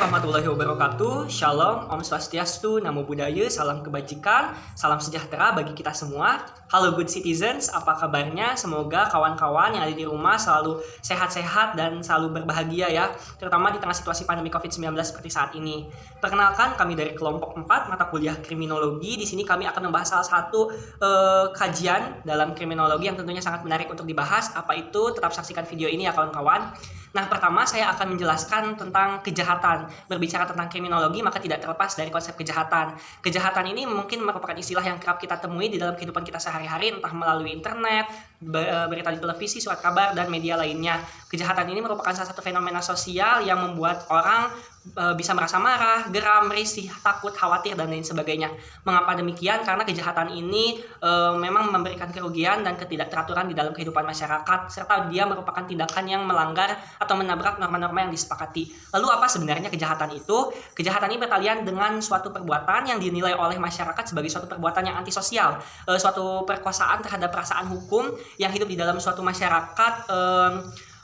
warahmatullahi wabarakatuh. Shalom, Om Swastiastu, Namo Buddhaya, salam kebajikan, salam sejahtera bagi kita semua. Halo good citizens, apa kabarnya? Semoga kawan-kawan yang ada di rumah selalu sehat-sehat dan selalu berbahagia ya, terutama di tengah situasi pandemi COVID-19 seperti saat ini. Perkenalkan, kami dari kelompok 4 mata kuliah kriminologi. Di sini kami akan membahas salah satu kajian dalam kriminologi yang tentunya sangat menarik untuk dibahas. Apa itu? Tetap saksikan video ini ya kawan-kawan. Nah, pertama saya akan menjelaskan tentang kejahatan. Berbicara tentang kriminologi, maka tidak terlepas dari konsep kejahatan. Kejahatan ini mungkin merupakan istilah yang kerap kita temui di dalam kehidupan kita sehari-hari, entah melalui internet, berita di televisi, surat kabar, dan media lainnya. Kejahatan ini merupakan salah satu fenomena sosial yang membuat orang bisa merasa marah, geram, risih, takut, khawatir, dan lain sebagainya. Mengapa demikian? Karena kejahatan ini memang memberikan kerugian dan ketidakteraturan di dalam kehidupan masyarakat, serta dia merupakan tindakan yang melanggar atau menabrak norma-norma yang disepakati. Lalu apa sebenarnya kejahatan itu? Kejahatan ini berkaitan dengan suatu perbuatan yang dinilai oleh masyarakat sebagai suatu perbuatan yang antisosial, suatu perkosaan terhadap perasaan hukum yang hidup di dalam suatu masyarakat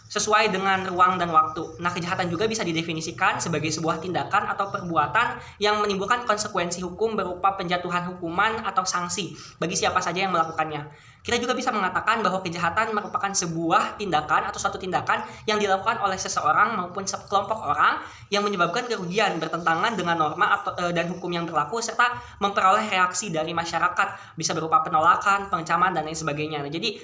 sesuai dengan ruang dan waktu. Nah, kejahatan juga bisa didefinisikan sebagai sebuah tindakan atau perbuatan yang menimbulkan konsekuensi hukum berupa penjatuhan hukuman atau sanksi bagi siapa saja yang melakukannya. Kita juga bisa mengatakan bahwa kejahatan merupakan sebuah tindakan atau suatu tindakan yang dilakukan oleh seseorang maupun sekelompok orang yang menyebabkan kerugian bertentangan dengan norma dan hukum yang berlaku, serta memperoleh reaksi dari masyarakat, bisa berupa penolakan, pengecaman, dan lain sebagainya. Nah, jadi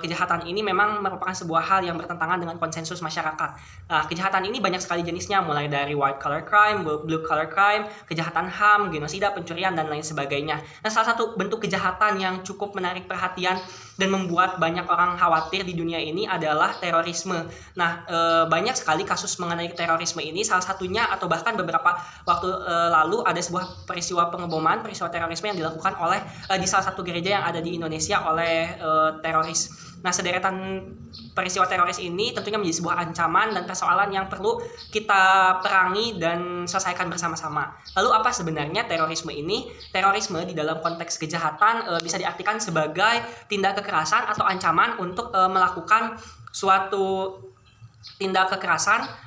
kejahatan ini memang merupakan sebuah hal yang bertentangan dengan konsensus masyarakat. Nah, kejahatan ini banyak sekali jenisnya, mulai dari white collar crime, blue collar crime, kejahatan HAM, genosida, pencurian, dan lain sebagainya. Nah, salah satu bentuk kejahatan yang cukup menarik perhatian dan membuat banyak orang khawatir di dunia ini adalah terorisme. Nah, banyak sekali kasus mengenai terorisme ini. Salah satunya atau bahkan beberapa waktu lalu ada sebuah peristiwa pengeboman, peristiwa terorisme yang dilakukan oleh di salah satu gereja yang ada di Indonesia oleh teroris. Nah, sederetan peristiwa teroris ini tentunya menjadi sebuah ancaman dan persoalan yang perlu kita perangi dan selesaikan bersama-sama. Lalu apa sebenarnya terorisme ini? Terorisme di dalam konteks kejahatan bisa diartikan sebagai tindak kekerasan atau ancaman untuk melakukan suatu tindak kekerasan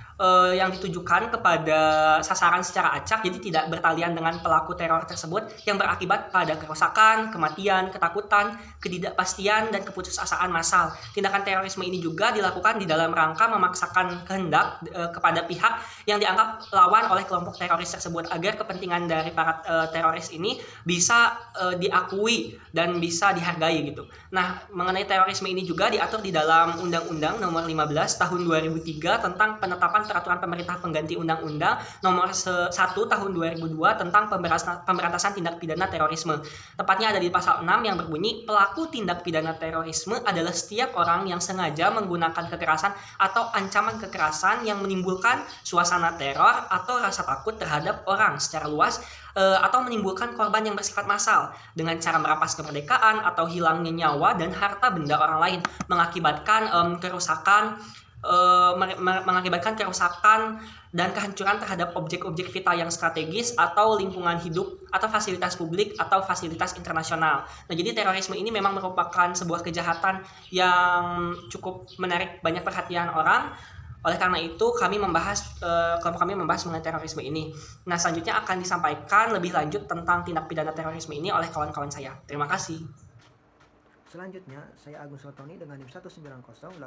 yang ditujukan kepada sasaran secara acak, jadi tidak bertalian dengan pelaku teror tersebut, yang berakibat pada kerusakan, kematian, ketakutan, ketidakpastian, dan keputusasaan massal. Tindakan terorisme ini juga dilakukan di dalam rangka memaksakan kehendak kepada pihak yang dianggap lawan oleh kelompok teroris tersebut, agar kepentingan dari para teroris ini bisa diakui dan bisa dihargai gitu. Nah, mengenai terorisme ini juga diatur di dalam Undang-Undang Nomor 15 Tahun 2003 tentang penetapan peraturan pemerintah pengganti Undang-Undang Nomor 1 Tahun 2002 tentang pemberantasan tindak pidana terorisme. Tepatnya ada di pasal 6 yang berbunyi, pelaku tindak pidana terorisme adalah setiap orang yang sengaja menggunakan kekerasan atau ancaman kekerasan yang menimbulkan suasana teror atau rasa takut terhadap orang secara luas, atau menimbulkan korban yang bersifat massal dengan cara merampas kemerdekaan atau hilangnya nyawa dan harta benda orang lain, mengakibatkan kerusakan dan kehancuran terhadap objek-objek vital yang strategis atau lingkungan hidup atau fasilitas publik atau fasilitas internasional. Nah, jadi terorisme ini memang merupakan sebuah kejahatan yang cukup menarik banyak perhatian orang. Oleh karena itu, kelompok kami membahas mengenai terorisme ini. Nah, selanjutnya akan disampaikan lebih lanjut tentang tindak pidana terorisme ini oleh kawan-kawan saya. Terima kasih. Selanjutnya, saya Agus Latoni dengan NIM 1908195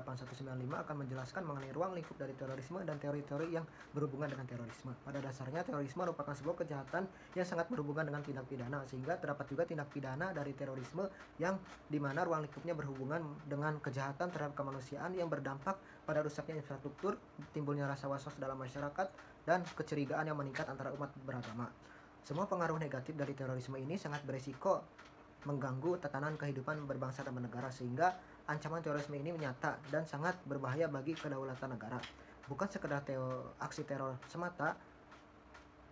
akan menjelaskan mengenai ruang lingkup dari terorisme dan teori-teori yang berhubungan dengan terorisme. Pada dasarnya, terorisme merupakan sebuah kejahatan yang sangat berhubungan dengan tindak pidana, sehingga terdapat juga tindak pidana dari terorisme yang dimana ruang lingkupnya berhubungan dengan kejahatan terhadap kemanusiaan yang berdampak pada rusaknya infrastruktur, timbulnya rasa was-was dalam masyarakat, dan kecurigaan yang meningkat antara umat beragama. Semua pengaruh negatif dari terorisme ini sangat beresiko mengganggu tatanan kehidupan berbangsa dan bernegara, sehingga ancaman terorisme ini nyata dan sangat berbahaya bagi kedaulatan negara. Bukan sekedar aksi teror semata,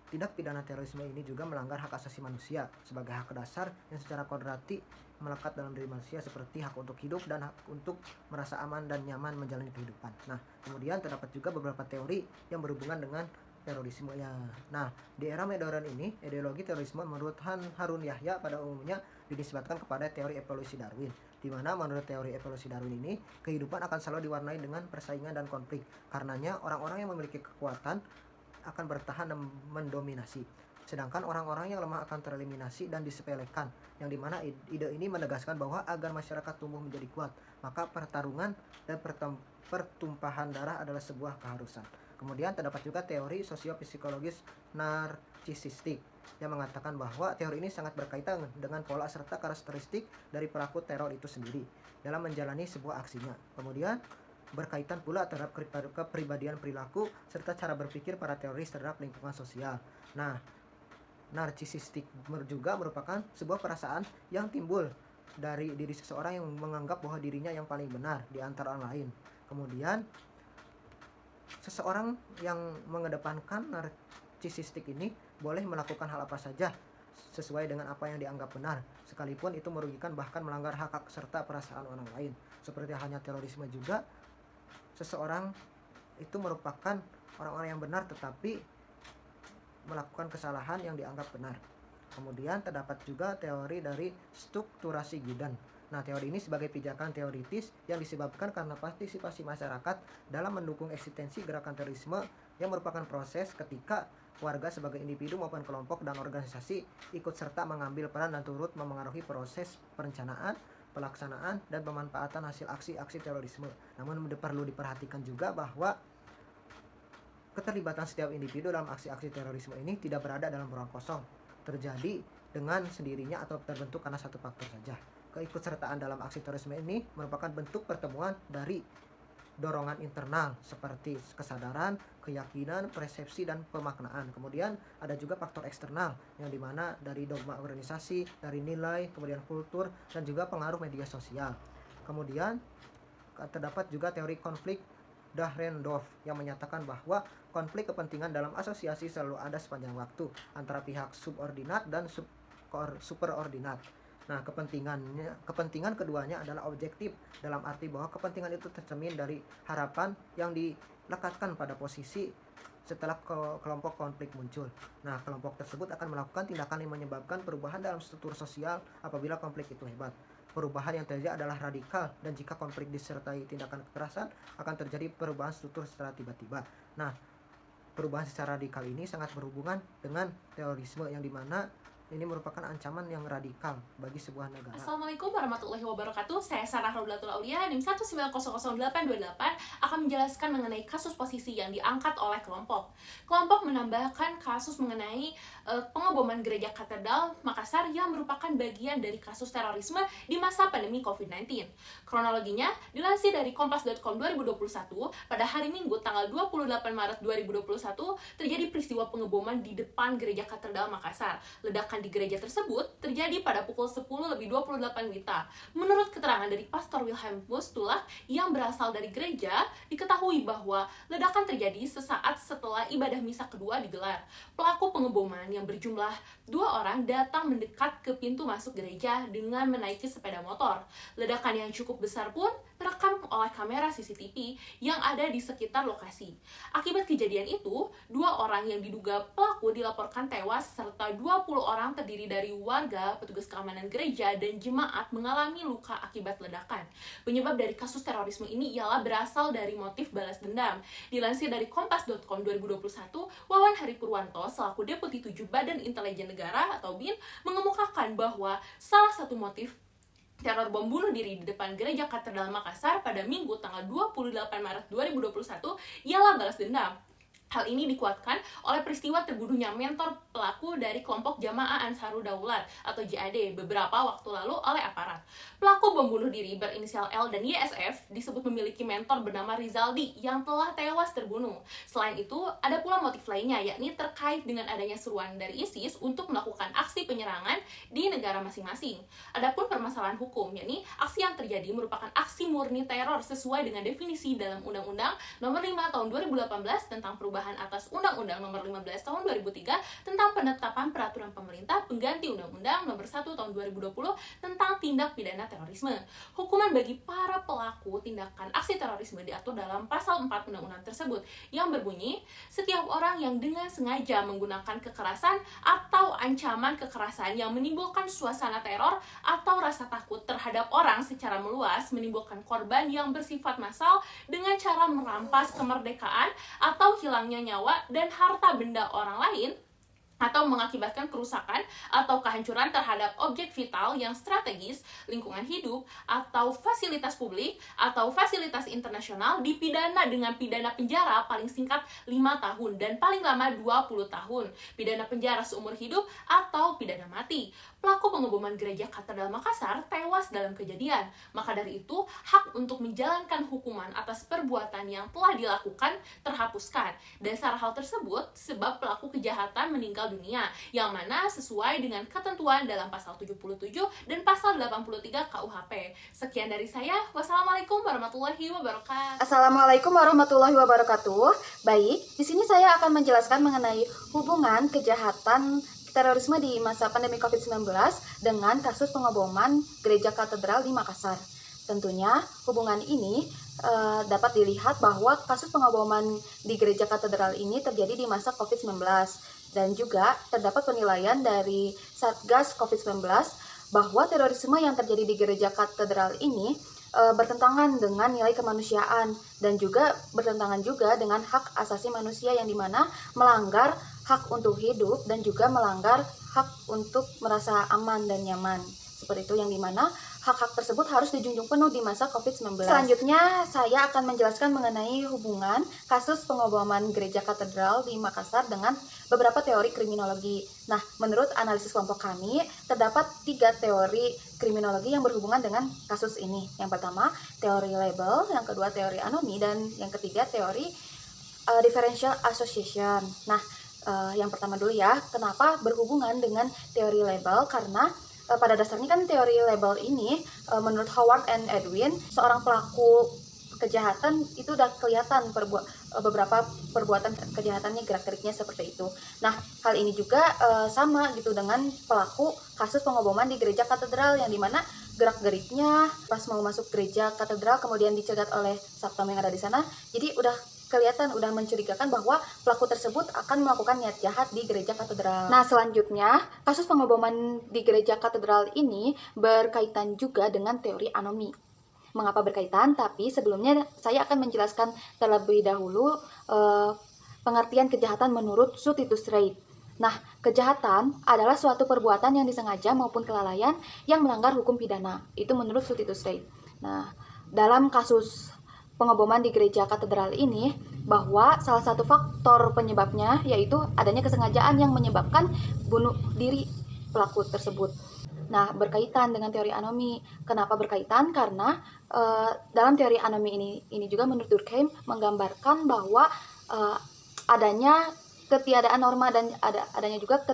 tindak pidana terorisme ini juga melanggar hak asasi manusia sebagai hak dasar yang secara kodrati melekat dalam diri manusia, seperti hak untuk hidup dan hak untuk merasa aman dan nyaman menjalani kehidupan. Nah, kemudian terdapat juga beberapa teori yang berhubungan dengan terorisme ya. Nah, di era modern ini, ideologi terorisme menurut Harun Yahya pada umumnya dinisbatkan kepada teori evolusi Darwin, di mana menurut teori evolusi Darwin ini, kehidupan akan selalu diwarnai dengan persaingan dan konflik. Karenanya, orang-orang yang memiliki kekuatan akan bertahan dan mendominasi. Sedangkan orang-orang yang lemah akan tereliminasi dan disepelekan, yang dimana ide ini menegaskan bahwa agar masyarakat tumbuh menjadi kuat, maka pertarungan dan pertumpahan darah adalah sebuah keharusan. Kemudian terdapat juga teori sosiopsikologis narsisistik yang mengatakan bahwa teori ini sangat berkaitan dengan pola serta karakteristik dari pelaku teror itu sendiri dalam menjalani sebuah aksinya. Kemudian berkaitan pula terhadap kepribadian perilaku serta cara berpikir para teroris terhadap lingkungan sosial. Nah, narsisistik juga merupakan sebuah perasaan yang timbul dari diri seseorang yang menganggap bahwa dirinya yang paling benar di antara orang lain. Kemudian seseorang yang mengedepankan narsisistik ini boleh melakukan hal apa saja sesuai dengan apa yang dianggap benar, sekalipun itu merugikan bahkan melanggar hak serta perasaan orang lain. Seperti halnya terorisme juga, seseorang itu merupakan orang-orang yang benar tetapi melakukan kesalahan yang dianggap benar. Kemudian terdapat juga teori dari strukturasi Gidan. Nah, teori ini sebagai pijakan teoritis yang disebabkan karena partisipasi masyarakat dalam mendukung eksistensi gerakan terorisme yang merupakan proses ketika warga sebagai individu maupun kelompok dan organisasi ikut serta mengambil peran dan turut memengaruhi proses perencanaan, pelaksanaan, dan pemanfaatan hasil aksi-aksi terorisme. Namun perlu diperhatikan juga bahwa keterlibatan setiap individu dalam aksi-aksi terorisme ini tidak berada dalam ruang kosong, terjadi dengan sendirinya atau terbentuk karena satu faktor saja. Keikutsertaan dalam aksi terorisme ini merupakan bentuk pertemuan dari dorongan internal seperti kesadaran, keyakinan, persepsi, dan pemaknaan. Kemudian ada juga faktor eksternal yang dimana dari dogma organisasi, dari nilai, kemudian kultur, dan juga pengaruh media sosial. Kemudian terdapat juga teori konflik Dahrendorf yang menyatakan bahwa konflik kepentingan dalam asosiasi selalu ada sepanjang waktu antara pihak subordinat dan superordinat. Nah, kepentingan keduanya adalah objektif dalam arti bahwa kepentingan itu tercermin dari harapan yang dilekatkan pada posisi setelah kelompok konflik muncul. Nah, kelompok tersebut akan melakukan tindakan yang menyebabkan perubahan dalam struktur sosial apabila konflik itu hebat. Perubahan yang terjadi adalah radikal, dan jika konflik disertai tindakan kekerasan akan terjadi perubahan struktur secara tiba-tiba. Nah, perubahan secara radikal ini sangat berhubungan dengan terorisme yang dimana ini merupakan ancaman yang radikal bagi sebuah negara. Assalamualaikum warahmatullahi wabarakatuh. Saya Sarah Robilatul Aulia, NIM 1900828 akan menjelaskan mengenai kasus posisi yang diangkat oleh kelompok. Kelompok menambahkan kasus mengenai pengeboman gereja katedral Makassar yang merupakan bagian dari kasus terorisme di masa pandemi COVID-19. Kronologinya dilansir dari kompas.com 2021, pada hari Minggu tanggal 28 Maret 2021 terjadi peristiwa pengeboman di depan gereja katedral Makassar. Ledakan di gereja tersebut terjadi pada pukul 10:28 WITA. Menurut keterangan dari Pastor Wilhelm Postula yang berasal dari gereja, diketahui bahwa ledakan terjadi sesaat setelah ibadah misa kedua digelar. Pelaku pengeboman yang berjumlah 2 orang datang mendekat ke pintu masuk gereja dengan menaiki sepeda motor. Ledakan yang cukup besar pun terekam oleh kamera CCTV yang ada di sekitar lokasi. Akibat kejadian itu, 2 orang yang diduga pelaku dilaporkan tewas serta 20 orang terdiri dari warga, petugas keamanan gereja, dan jemaat mengalami luka akibat ledakan. Penyebab dari kasus terorisme ini ialah berasal dari motif balas dendam. Dilansir dari kompas.com 2021, Wawan Hari Purwanto selaku Deputi 7 Badan Intelijen Negara atau BIN mengemukakan bahwa salah satu motif teror bom bunuh diri di depan gereja katedral Makassar pada Minggu tanggal 28 Maret 2021 ialah balas dendam. Hal ini dikuatkan oleh peristiwa terbunuhnya mentor pelaku dari kelompok Jamaah Ansarud Daulat atau JAD beberapa waktu lalu oleh aparat. Pelaku bom bunuh diri berinisial L dan YSF disebut memiliki mentor bernama Rizaldi yang telah tewas terbunuh. Selain itu, ada pula motif lainnya, yakni terkait dengan adanya seruan dari ISIS untuk melakukan aksi penyerangan di negara masing-masing. Adapun permasalahan hukum, yakni aksi yang terjadi merupakan aksi murni teror sesuai dengan definisi dalam Undang-Undang Nomor 5 Tahun 2018 tentang perubahan atas Undang-Undang Nomor 15 Tahun 2003 tentang penetapan peraturan pemerintah pengganti Undang-Undang Nomor 1 Tahun 2020 tentang tindak pidana terorisme. Hukuman bagi para pelaku tindakan aksi terorisme diatur dalam pasal 4 Undang-Undang tersebut yang berbunyi, setiap orang yang dengan sengaja menggunakan kekerasan atau ancaman kekerasan yang menimbulkan suasana teror atau rasa takut terhadap orang secara meluas, menimbulkan korban yang bersifat massal dengan cara merampas kemerdekaan atau hilangnya hilangnya nyawa dan harta benda orang lain, atau mengakibatkan kerusakan atau kehancuran terhadap objek vital yang strategis, lingkungan hidup, atau fasilitas publik, atau fasilitas internasional dipidana dengan pidana penjara paling singkat 5 tahun dan paling lama 20 tahun, pidana penjara seumur hidup, atau pidana mati. Pelaku pengeboman gereja Katedral Makassar tewas dalam kejadian. Maka dari itu, hak untuk menjalankan hukuman atas perbuatan yang telah dilakukan terhapuskan. Dasar hal tersebut sebab pelaku kejahatan meninggal dunia, yang mana sesuai dengan ketentuan dalam pasal 77 dan pasal 83 KUHP. Sekian dari saya. Wassalamualaikum warahmatullahi wabarakatuh. Assalamualaikum warahmatullahi wabarakatuh. Baik, di sini saya akan menjelaskan mengenai hubungan kejahatan terorisme di masa pandemi COVID-19 dengan kasus pengeboman gereja katedral di Makassar. Tentunya hubungan ini dapat dilihat bahwa kasus pengeboman di gereja katedral ini terjadi di masa COVID-19 dan juga terdapat penilaian dari Satgas COVID-19 bahwa terorisme yang terjadi di gereja katedral ini bertentangan dengan nilai kemanusiaan dan juga bertentangan juga dengan hak asasi manusia yang dimana melanggar hak untuk hidup dan juga melanggar hak untuk merasa aman dan nyaman. Seperti itu yang dimana hak-hak tersebut harus dijunjung penuh di masa COVID-19. Selanjutnya saya akan menjelaskan mengenai hubungan kasus pengeboman gereja katedral di Makassar dengan beberapa teori kriminologi. Nah, menurut analisis kelompok kami, terdapat 3 teori kriminologi yang berhubungan dengan kasus ini. Yang pertama, teori label, yang kedua teori anomi, dan yang ketiga teori differential association. Nah, yang pertama dulu ya, kenapa berhubungan dengan teori label? Karena pada dasarnya kan teori label ini menurut Howard and Edwin, seorang pelaku kejahatan itu udah kelihatan beberapa perbuatan kejahatannya, gerak-geriknya seperti itu. Nah, hal ini juga sama gitu dengan pelaku kasus pengeboman di gereja katedral yang dimana gerak-geriknya pas mau masuk gereja katedral kemudian dicegat oleh satpam yang ada di sana. Jadi udah kelihatan, udah mencurigakan bahwa pelaku tersebut akan melakukan niat jahat di gereja katedral. Nah, selanjutnya, kasus pengeboman di gereja katedral ini berkaitan juga dengan teori anomi. Mengapa berkaitan? Tapi sebelumnya saya akan menjelaskan terlebih dahulu pengertian kejahatan menurut Sue Titus Reid. Nah, kejahatan adalah suatu perbuatan yang disengaja maupun kelalaian yang melanggar hukum pidana. Itu menurut Sue Titus Reid. Nah, dalam kasus pengeboman di gereja katedral ini, bahwa salah satu faktor penyebabnya yaitu adanya kesengajaan yang menyebabkan bunuh diri pelaku tersebut. Nah, berkaitan dengan teori anomi. Kenapa berkaitan? Karena dalam teori anomi ini juga menurut Durkheim menggambarkan bahwa adanya ketiadaan norma dan adanya juga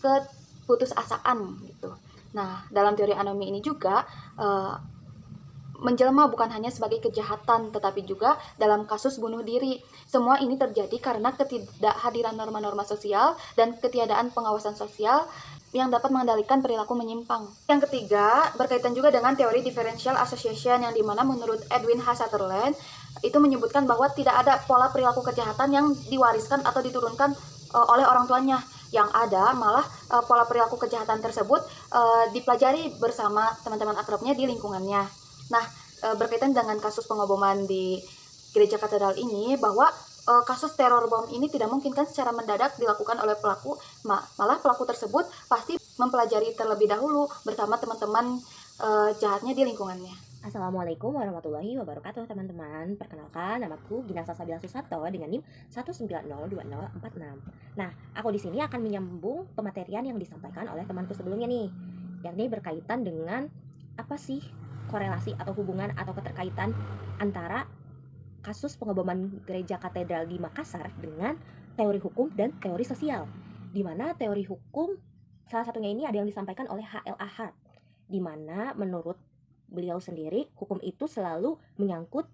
keputusasaan gitu. Nah, dalam teori anomi ini juga menjelma bukan hanya sebagai kejahatan, tetapi juga dalam kasus bunuh diri. Semua ini terjadi karena ketidakhadiran norma-norma sosial dan ketiadaan pengawasan sosial yang dapat mengendalikan perilaku menyimpang. Yang ketiga, berkaitan juga dengan teori differential association yang dimana menurut Edwin H. Sutherland itu menyebutkan bahwa tidak ada pola perilaku kejahatan yang diwariskan atau diturunkan oleh orang tuanya. Yang ada malah pola perilaku kejahatan tersebut dipelajari bersama teman-teman akrabnya di lingkungannya. Nah, berkaitan dengan kasus pengeboman di gereja katedral ini, bahwa kasus teror bom ini tidak mungkin kan secara mendadak dilakukan oleh pelaku, malah pelaku tersebut pasti mempelajari terlebih dahulu bersama teman-teman jahatnya di lingkungannya. Assalamualaikum warahmatullahi wabarakatuh teman-teman. Perkenalkan, namaku Ginang Salsabila Susanto dengan NIM 1902046. Nah, aku di sini akan menyambung pematerian yang disampaikan oleh temanku sebelumnya nih, yakni berkaitan dengan apa sih korelasi atau hubungan atau keterkaitan antara kasus pengeboman gereja katedral di Makassar dengan teori hukum dan teori sosial. Di mana teori hukum salah satunya ini ada yang disampaikan oleh H.L.A. Hart, di mana menurut beliau sendiri hukum itu selalu menyangkut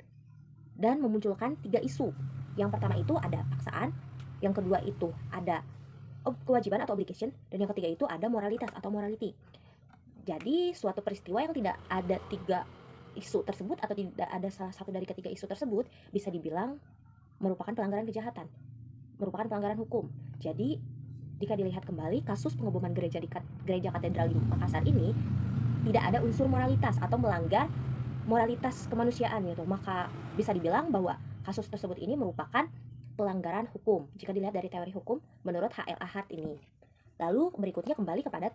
dan memunculkan 3 isu. Yang pertama itu ada paksaan, yang kedua itu ada kewajiban atau obligation, dan yang ketiga itu ada moralitas atau morality. Jadi suatu peristiwa yang tidak ada 3 isu tersebut atau tidak ada salah satu dari ketiga isu tersebut bisa dibilang merupakan pelanggaran kejahatan, merupakan pelanggaran hukum. Jadi jika dilihat kembali kasus pengeboman gereja katedral di Makassar ini tidak ada unsur moralitas atau melanggar moralitas kemanusiaan gitu, maka bisa dibilang bahwa kasus tersebut ini merupakan pelanggaran hukum jika dilihat dari teori hukum menurut H.L.A. Hart ini. Lalu berikutnya kembali kepada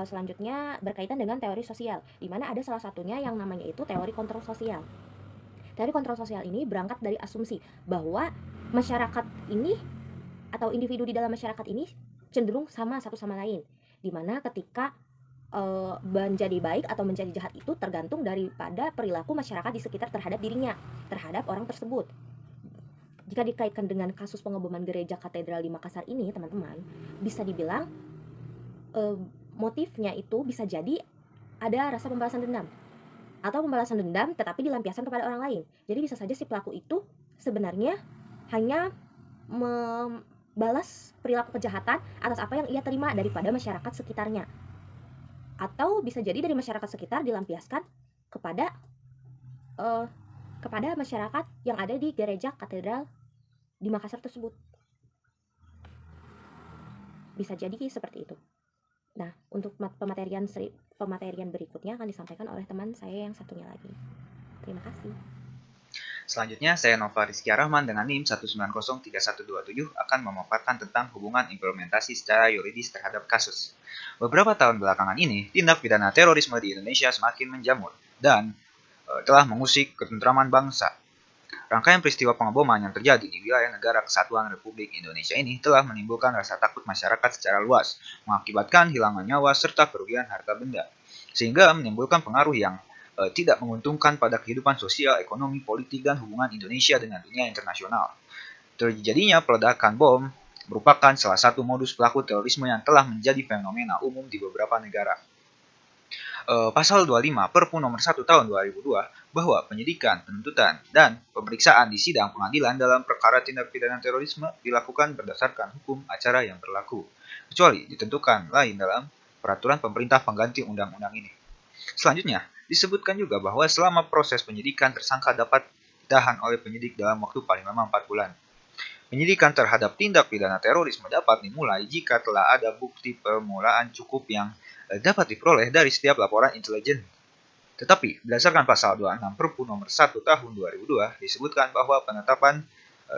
selanjutnya berkaitan dengan teori sosial, di mana ada salah satunya yang namanya itu teori kontrol sosial. Teori kontrol sosial ini berangkat dari asumsi bahwa masyarakat ini atau individu di dalam masyarakat ini cenderung sama satu sama lain, di mana ketika menjadi baik atau menjadi jahat itu tergantung daripada perilaku masyarakat di sekitar terhadap dirinya, terhadap orang tersebut. Jika dikaitkan dengan kasus pengeboman gereja katedral di Makassar ini, teman-teman, bisa dibilang motifnya itu bisa jadi ada rasa pembalasan dendam atau pembalasan dendam tetapi dilampiaskan kepada orang lain. Jadi bisa saja si pelaku itu sebenarnya hanya membalas perilaku kejahatan atas apa yang ia terima daripada masyarakat sekitarnya, atau bisa jadi dari masyarakat sekitar dilampiaskan kepada masyarakat yang ada di gereja katedral di Makassar tersebut. Bisa jadi seperti itu. Nah, untuk pematerian berikutnya akan disampaikan oleh teman saya yang satunya lagi. Terima kasih. Selanjutnya, saya Nova Rizky Rahman dengan NIM 1903127 akan memaparkan tentang hubungan implementasi secara yuridis terhadap kasus. Beberapa tahun belakangan ini, tindak pidana terorisme di Indonesia semakin menjamur dan telah mengusik ketentraman bangsa. Rangkaian peristiwa pengeboman yang terjadi di wilayah Negara Kesatuan Republik Indonesia ini telah menimbulkan rasa takut masyarakat secara luas, mengakibatkan hilangan nyawa serta kerugian harta benda, sehingga menimbulkan pengaruh yang tidak menguntungkan pada kehidupan sosial, ekonomi, politik, dan hubungan Indonesia dengan dunia internasional. Terjadinya peledakan bom merupakan salah satu modus pelaku terorisme yang telah menjadi fenomena umum di beberapa negara. Pasal 25 Perpu nomor 1 tahun 2002 bahwa penyidikan, penuntutan, dan pemeriksaan di sidang pengadilan dalam perkara tindak pidana terorisme dilakukan berdasarkan hukum acara yang berlaku, kecuali ditentukan lain dalam peraturan pemerintah pengganti undang-undang ini. Selanjutnya, disebutkan juga bahwa selama proses penyidikan tersangka dapat ditahan oleh penyidik dalam waktu paling lama 4 bulan. Penyidikan terhadap tindak pidana terorisme dapat dimulai jika telah ada bukti permulaan cukup yang dapat diperoleh dari setiap laporan intelijen. Tetapi, berdasarkan pasal 26 Perpu nomor 1 tahun 2002 disebutkan bahwa penetapan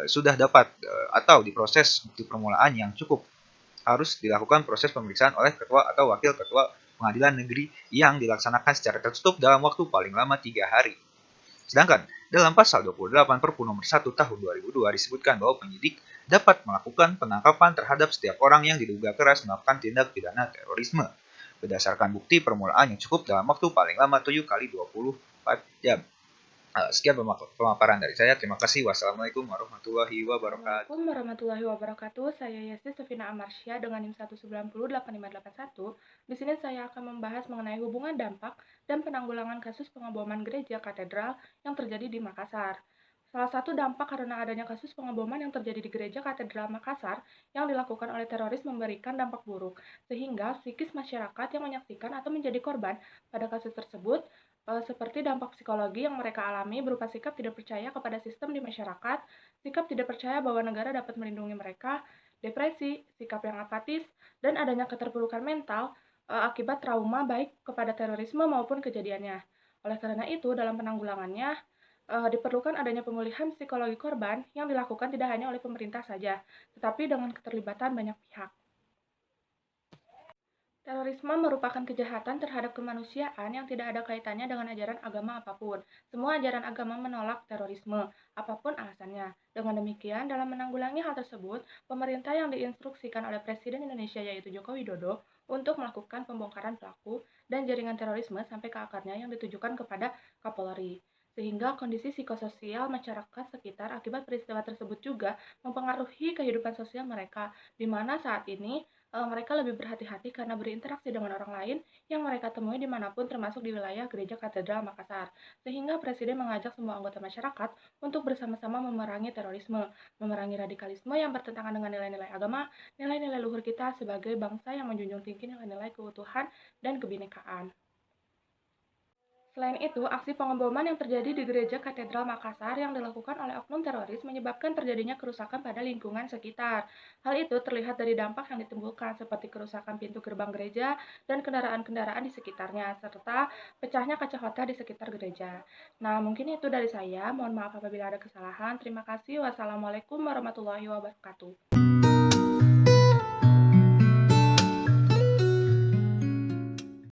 sudah dapat atau diproses bukti permulaan yang cukup harus dilakukan proses pemeriksaan oleh ketua atau wakil ketua pengadilan negeri yang dilaksanakan secara tertutup dalam waktu paling lama 3 hari. Sedangkan dalam pasal 28 Perpu nomor 1 tahun 2002 disebutkan bahwa penyidik dapat melakukan penangkapan terhadap setiap orang yang diduga keras melakukan tindak pidana terorisme berdasarkan bukti permulaan yang cukup dalam waktu paling lama 7 kali 24 jam. Sekian pemaparan dari saya. Terima kasih. Wassalamualaikum warahmatullahi wabarakatuh. Assalamualaikum warahmatullahi wabarakatuh. Saya Yesi Sofina Amarsya dengan NIM 1908581. Di sini saya akan membahas mengenai hubungan dampak dan penanggulangan kasus pengeboman gereja katedral yang terjadi di Makassar. Salah satu dampak karena adanya kasus pengeboman yang terjadi di gereja katedral Makassar yang dilakukan oleh teroris memberikan dampak buruk, sehingga psikis masyarakat yang menyaksikan atau menjadi korban pada kasus tersebut seperti dampak psikologi yang mereka alami berupa sikap tidak percaya kepada sistem di masyarakat, sikap tidak percaya bahwa negara dapat melindungi mereka, depresi, sikap yang apatis, dan adanya keterpurukan mental akibat trauma baik kepada terorisme maupun kejadiannya. Oleh karena itu, dalam penanggulangannya, diperlukan adanya pemulihan psikologi korban yang dilakukan tidak hanya oleh pemerintah saja, tetapi dengan keterlibatan banyak pihak. Terorisme merupakan kejahatan terhadap kemanusiaan yang tidak ada kaitannya dengan ajaran agama apapun. Semua ajaran agama menolak terorisme, apapun alasannya. Dengan demikian, dalam menanggulangi hal tersebut, pemerintah yang diinstruksikan oleh Presiden Indonesia yaitu Joko Widodo untuk melakukan pembongkaran pelaku dan jaringan terorisme sampai ke akarnya yang ditujukan kepada Kapolri. Sehingga kondisi psikososial masyarakat sekitar akibat peristiwa tersebut juga mempengaruhi kehidupan sosial mereka, di mana saat ini mereka lebih berhati-hati karena berinteraksi dengan orang lain yang mereka temui dimanapun termasuk di wilayah Gereja Katedral Makassar. Sehingga Presiden mengajak semua anggota masyarakat untuk bersama-sama memerangi terorisme, memerangi radikalisme yang bertentangan dengan nilai-nilai agama, nilai-nilai luhur kita sebagai bangsa yang menjunjung tinggi nilai-nilai keutuhan dan kebinekaan. Selain itu, aksi pengeboman yang terjadi di Gereja Katedral Makassar yang dilakukan oleh oknum teroris menyebabkan terjadinya kerusakan pada lingkungan sekitar. Hal itu terlihat dari dampak yang ditimbulkan seperti kerusakan pintu gerbang gereja dan kendaraan-kendaraan di sekitarnya, serta pecahnya kaca hotel di sekitar gereja. Nah, mungkin itu dari saya. Mohon maaf apabila ada kesalahan. Terima kasih. Wassalamualaikum warahmatullahi wabarakatuh.